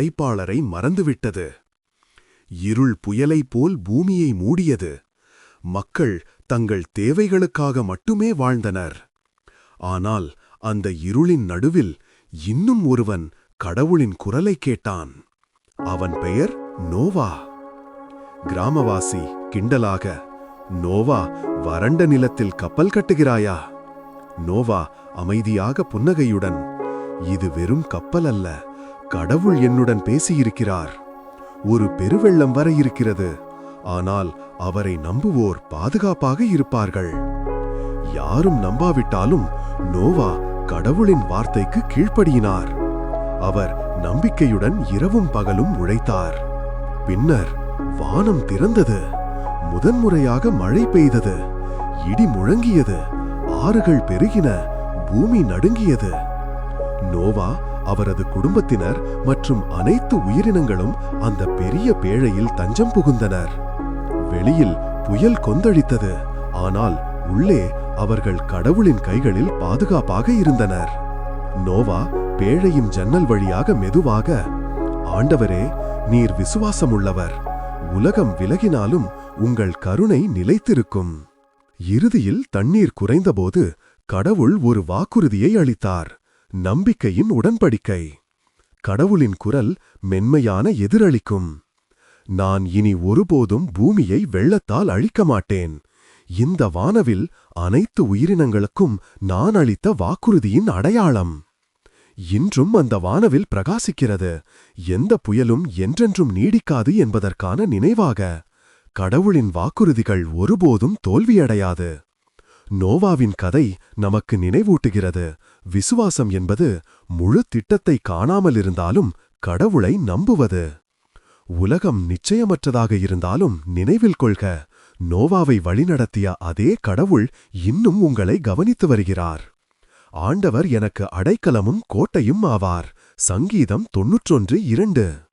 படைப்பாளரை மறந்துவிட்டது. இருள் புயலைப் போல் பூமியை மூடியது. மக்கள் தங்கள் தேவைகளுக்காக மட்டுமே வாழ்ந்தனர். ஆனால் அந்த இருளின் நடுவில் இன்னும் ஒருவன் கடவுளின் குரலைக் கேட்டான். அவன் பெயர் நோவா. கிராமவாசி கிண்டலாக, "நோவா, வறண்ட நிலத்தில் கப்பல் கட்டுகிறாயா?" நோவா அமைதியாக புன்னகையுடன், "இது வெறும் கப்பல் அல்ல, கடவுள் என்னுடன் பேசியிருக்கிறார். ஒரு பெருவெள்ளம் வர இருக்கிறது. ஆனால் அவரை நம்புவோர் பாதுகாப்பாக இருப்பார்கள்." யாரும் நம்பாவிட்டாலும் நோவா கடவுளின் வார்த்தைக்கு கீழ்ப்படியினார். அவர் நம்பிக்கையுடன் இரவும் பகலும் உழைத்தார். பின்னர் வானம் திறந்தது. முதன்முறையாக மழை பெய்தது. இடி முழங்கியது. ஆறுகள் பெருகின. பூமி நடுங்கியது. நோவா, அவரது குடும்பத்தினர் மற்றும் அனைத்து உயிரினங்களும் அந்த பெரிய பேழையில் தஞ்சம் புகுந்தனர். வெளியில் புயல் கொந்தளித்தது. ஆனால் உள்ளே அவர்கள் கடவுளின் கைகளில் பாதுகாப்பாக இருந்தனர். நோவா பேழையின் ஜன்னல் வழியாக மெதுவாக, "ஆண்டவரே, நீர் விசுவாசமுள்ளவர். உலகம் விலகினாலும் உங்கள் கருணை நிலைத்திருக்கும்." இறுதியில் தண்ணீர் குறைந்தபோது கடவுள் ஒரு வாக்குறுதியை அளித்தார். நம்பிக்கையின் உடன்படிக்கை. கடவுளின் குரல் மென்மையான எதிரளிக்கும். "நான் இனி ஒருபோதும் பூமியை வெள்ளத்தால் அழிக்க மாட்டேன். இந்த வானவில் அனைத்து உயிரினங்களுக்கும் நான் அளித்த வாக்குறுதியின் அடையாளம்." இன்றும் அந்த வானவில் பிரகாசிக்கிறது. எந்த புயலும் என்றென்றும் நீடிக்காது என்பதற்கான நினைவாக. கடவுளின் வாக்குறுதிகள் ஒருபோதும் தோல்வியடையாது. நோவாவின் கதை நமக்கு நினைவூட்டுகிறது, விசுவாசம் என்பது முழு திட்டத்தை காணாமலிருந்தாலும் கடவுளை நம்புவது. உலகம் நிச்சயமற்றதாக இருந்தாலும் நினைவில் கொள்க, நோவாவை வழிநடத்திய அதே கடவுள் இன்னும் உங்களை கவனித்து வருகிறார். ஆண்டவர் எனக்கு அடைக்கலமும் கோட்டையும் ஆவார். சங்கீதம் 91:2.